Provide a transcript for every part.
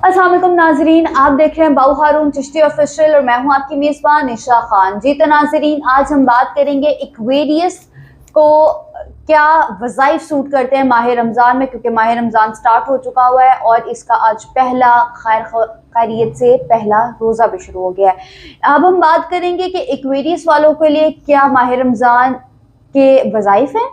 अस्सलाम वालेकुम नाजरीन, आप देख रहे हैं बाऊ हारून चिश्ती ऑफिशियल और मैं हूं आपकी मेज़बान निशा खान। जी तो नाजरीन, आज हम बात करेंगे एक्वेरियस को क्या वज़ाइफ सूट करते हैं माह रमज़ान में, क्योंकि माह रमज़ान स्टार्ट हो चुका हुआ है और इसका आज पहला खैरियत से पहला रोज़ा भी शुरू हो गया है। अब हम बात करेंगे कि एक्वेरियस वालों के लिए क्या माह रमज़ान के वज़ाइफ हैं,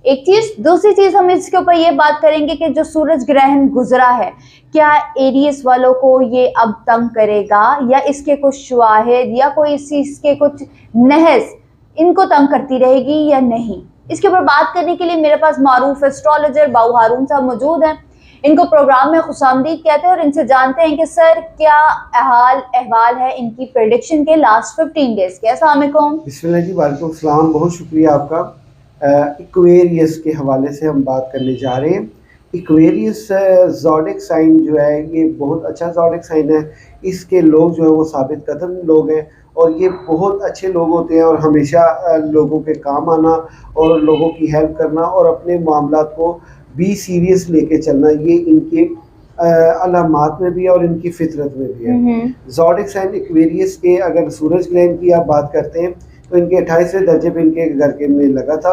एक चीज। दूसरी चीज हम इसके ऊपर ये बात करेंगे कि जो सूरज ग्रहण गुजरा है, क्या एरियस वालों को ये अब तंग करेगा या इसके कुछ शवाहिद या कोई इस चीज के कुछ नहस इनको तंग करती रहेगी या नहीं। इसके ऊपर बात करने के लिए मेरे पास मारूफ एस्ट्रोलॉजर बाऊ हारून साहब मौजूद हैं। इनको प्रोग्राम में खुशामदीद कहते हैं और इनसे जानते हैं कि सर क्या हाल अहवाल है इनकी प्रेडिक्शन के लास्ट 15 डेज के। अस्सलाम वालेकुम। बिस्मिल्लाह जी, वालेकुम सलाम। बहुत शुक्रिया आपका। इक्वेरियस के हवाले से हम बात करने जा रहे हैं। इक्वेरियस ज़ोडिक साइन जो है ये बहुत अच्छा ज़ोडिक साइन है। इसके लोग जो है वो साबित कदम लोग हैं और ये बहुत अच्छे लोग होते हैं और हमेशा लोगों के काम आना और लोगों की हेल्प करना और अपने मामलात को भी सीरियस लेके चलना, ये इनके अलामात में भी है और इनकी फितरत में भी है। ज़ोडिक साइन इक्वेरियस के अगर सूरज ग्रहण की आप बात करते हैं तो इनके 28वें दर्जे पे इनके घर के में लगा था,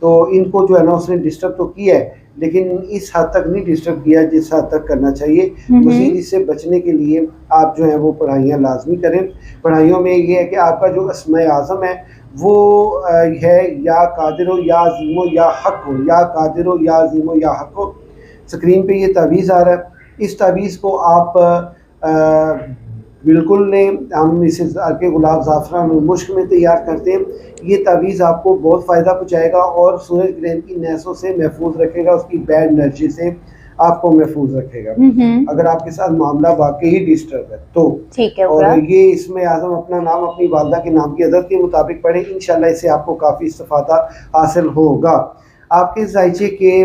तो इनको जो है ना उसने डिस्टर्ब तो किया है लेकिन इस हद तक नहीं डिस्टर्ब किया जिस हद तक करना चाहिए। मज़ीद इससे बचने के लिए आप जो है वो पढ़ाइयाँ लाजमी करें। पढ़ाइयों में ये है कि आपका जो अस्माए आज़म है वो है या कादिरो या अज़ीमो या हक हो, या कादिरो या अज़ीमो या हक हो। स्क्रीन पे ये तावीज़ आ रहा है, इस तावीज़ को आप बिल्कुल लें। हम इसे के गुलाब ज़ाफ़रान और मुश्क में तैयार करते हैं। ये तावीज़ आपको बहुत फ़ायदा पहुँचाएगा और सूरज ग्रहण की नहसों से महफूज रखेगा, उसकी बैड एनर्जी से आपको महफूज रखेगा अगर आपके साथ मामला वाकई ही डिस्टर्ब है तो। ठीक है। और ये इसमें आज़म अपना नाम अपनी वालदा के नाम की अदद के मुताबिक पढ़े, इंशाल्लाह इससे आपको काफ़ी इस्तिफ़ादा हासिल होगा। आपके ज़ायचे के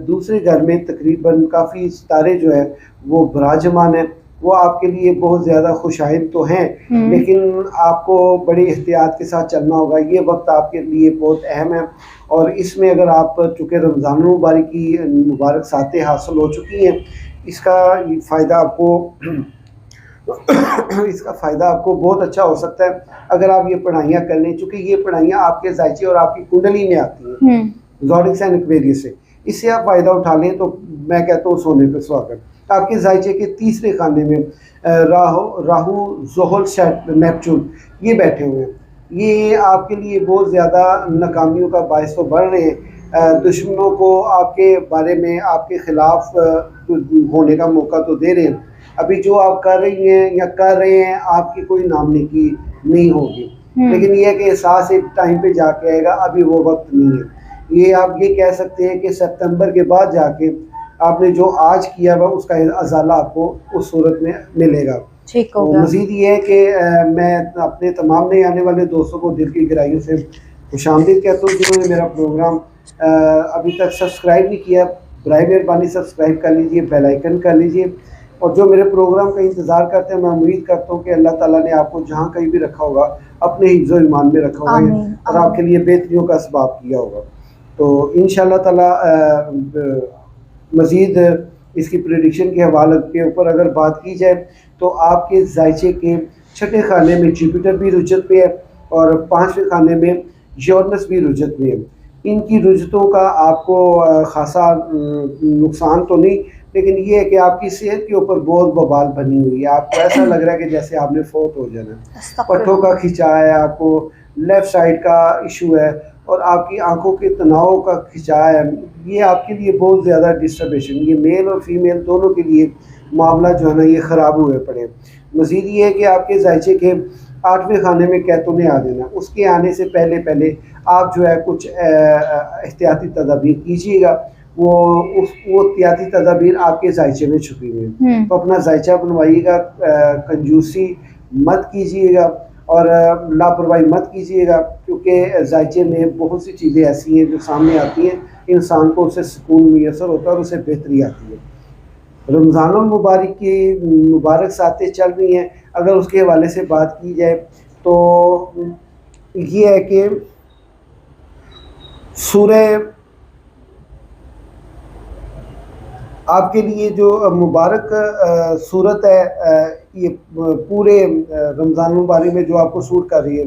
दूसरे घर में तकरीबन काफ़ी सितारे जो है वो विराजमान है, वो आपके लिए बहुत ज़्यादा खुशाइंद तो हैं लेकिन आपको बड़ी एहतियात के साथ चलना होगा। ये वक्त आपके लिए बहुत अहम है और इसमें अगर आप चूँकि रमज़ान मुबारक की मुबारक सातें हासिल हो चुकी हैं, इसका फ़ायदा आपको बहुत अच्छा हो सकता है अगर आप ये पढ़ाइयाँ कर लें, चूँकि ये पढ़ाइयाँ आपके ज़ायचे और आपकी कुंडली में आती हैं ज़ोडिक साइन एक्वेरियस से। इससे आप फ़ायदा उठा लें तो मैं कहता हूँ सोने पे सुहागा। आपके ज़ायचे के तीसरे खाने में राहु ज़ोहल नेपच्यून ये बैठे हुए हैं। ये आपके लिए बहुत ज़्यादा नाकामियों का बायस तो बढ़ रहे हैं। दुश्मनों को आपके बारे में आपके ख़िलाफ़ होने का मौका तो दे रहे हैं। अभी जो आप कर रही हैं या कर रहे हैं आपकी कोई नामनिकी नहीं होगी, लेकिन ये है कि एहसास एक टाइम पे जाके आएगा, अभी वो वक्त नहीं है। ये आप ये कह सकते हैं कि सितंबर के बाद जाके आपने जो आज किया हुआ उसका अज़ाला आपको उस सूरत में मिलेगा। तो मज़ीद ये है कि मैं अपने तमाम नए आने वाले दोस्तों को दिल की गहराइयों से खुशामदीद कहता हूँ। जिन्होंने मेरा प्रोग्राम अभी तक सब्सक्राइब नहीं किया, बराए मेहरबानी सब्सक्राइब कर लीजिए, बेल आइकन कर लीजिए और जो मेरे प्रोग्राम का इंतज़ार करते हैं, मैं उम्मीद करता हूँ कि अल्लाह ताला ने आपको जहाँ कहीं भी रखा होगा अपने हिफ्ज़ ईमान में रखा होगा और आपके लिए बेहतरियों का असबाब किया होगा। तो इंशाअल्लाह ताला मज़ीद इसकी प्रेडिक्शन के हवाले के ऊपर अगर बात की जाए तो आपके ज़ायचे के छठे खाने में जुपिटर भी रुजत पे है और 5वें खाने में यूरेनस भी रुजत में है। इनकी रुजतों का आपको ख़ासा नुकसान तो नहीं, लेकिन ये है कि आपकी सेहत के ऊपर बहुत बवाल बनी हुई है। आपको ऐसा लग रहा है कि जैसे आपने फोत हो जाना। पट्टों का खिंचाव है, आपको लेफ़्ट साइड का इशू है और आपकी आंखों के तनाव का खिंचाव है। ये आपके लिए बहुत ज़्यादा डिस्टर्बेशन, ये मेल और फीमेल दोनों के लिए मामला जो है ना ये ख़राब हुए पड़े। मज़ीद ये है कि आपके ज़ायचे के 8वें खाने में कैतों ने आ जाना, उसके आने से पहले आप जो है कुछ एहतियाती तदाबीर कीजिएगा। वो एहतियाती तदाबीर आपके ज़ायचे में छुपी हुई हैं, तो अपना ज़ायचा बनवाइएगा, कंजूसी मत कीजिएगा और लापरवाही मत कीजिएगा, क्योंकि ज़ायचे में बहुत सी चीज़ें ऐसी हैं जो सामने आती हैं, इंसान को उससे सुकून मुयसर होता है और उसे बेहतरी आती है। रमज़ानुल मुबारक की मुबारक सातें चल रही हैं, अगर उसके हवाले से बात की जाए तो ये है कि सूरह आपके लिए जो मुबारक सूरत है, ये पूरे रमज़ान मुबारक में जो आपको सूट कर रही है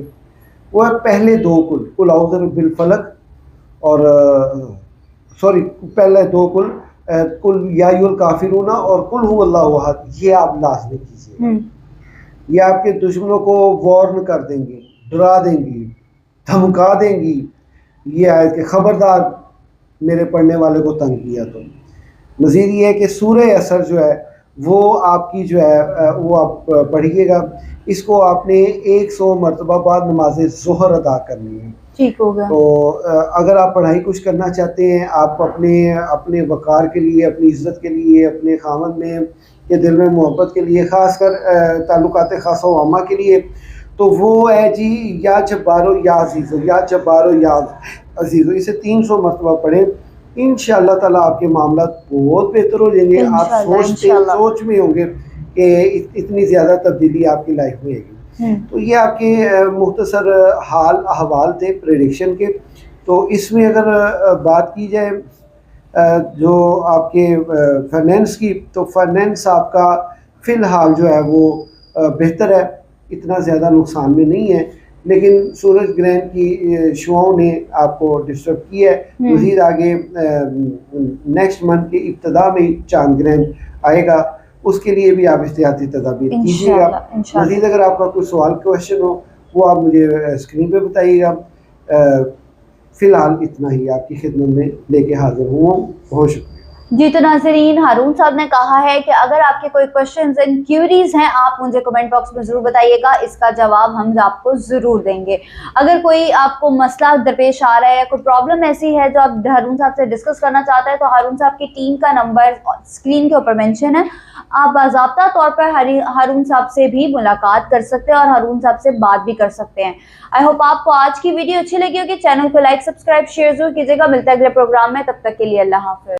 वो है पहले दो कुल औज़ु बिल फलक और सॉरी पहले दो कुल या अय्युहल काफिरूना और कुल हुवल्लाहु अहद, ये आप लाज़मी कीजिए। ये आपके दुश्मनों को वार्न कर देंगी, डरा देंगी, धमका देंगी। ये आयत के खबरदार मेरे पढ़ने वाले को तंग किया तो। मज़ीद ये है कि सूरह असर जो है वो आपकी जो है वो आप पढ़िएगा। इसको आपने 100 मरतबा बाद नमाज ज़ोहर अदा करनी है। ठीक होगा। तो अगर आप पढ़ाई कुछ करना चाहते हैं, आप अपने वक़ार के लिए, अपनी इज़्ज़त के लिए, अपने खामन में के दिल में मोहब्बत के लिए, ख़ासकर ताल्लुकात ख़ास व आमा के लिए, तो वो है जी या जब्बारो या अज़ीज़ो, या जब्बारो या अज़ीज़ो। इसे 300 मरतबा पढ़ें। इंशाअल्लाह ताला आपके मामला बहुत बेहतर हो जाएंगे। आप सोच में होंगे कि इतनी ज़्यादा तब्दीली आपकी लाइफ में आएगी। तो ये आपके मुख्तसर हाल अहवाल थे प्रेडिक्शन के। तो इसमें अगर बात की जाए जो आपके फाइनेंस की, तो फाइनेंस आपका फ़िलहाल जो है वो बेहतर है, इतना ज़्यादा नुकसान में नहीं है। लेकिन सूरज ग्रहण की शुआओं ने आपको डिस्टर्ब किया है। मज़ीद आगे नेक्स्ट मंथ के इब्तिदा में चांद ग्रहण आएगा, उसके लिए भी आप एहतियाती तदाबीर कीजिएगा। मज़ीद अगर आपका कोई सवाल क्वेश्चन हो वो आप मुझे स्क्रीन पे बताइएगा। फ़िलहाल इतना ही आपकी खिदमत में लेके हाजिर हुआ। बहुत शुक्रिया जी। तो नाज़रीन, हारून साहब ने कहा है कि अगर आपके कोई क्वेश्चंस एंड क्यूरीज हैं आप मुझे कमेंट बॉक्स में ज़रूर बताइएगा, इसका जवाब हम आपको ज़रूर देंगे। अगर कोई आपको मसला दरपेश आ रहा है या कोई प्रॉब्लम ऐसी है जो आप हारून साहब से डिस्कस करना चाहते हैं, तो हारून साहब की टीम का नंबर स्क्रीन के ऊपर मेंशन है। आप बाज़ाब्ता तौर पर हारून साहब से भी मुलाकात कर सकते हैं और हारून साहब से बात भी कर सकते हैं। आई होप आपको आज की वीडियो अच्छी लगी होगी। चैनल को लाइक, सब्सक्राइब, शेयर जरूर कीजिएगा। मिलता है अगले प्रोग्राम में, तब तक के लिए अल्लाह हाफ़िज़।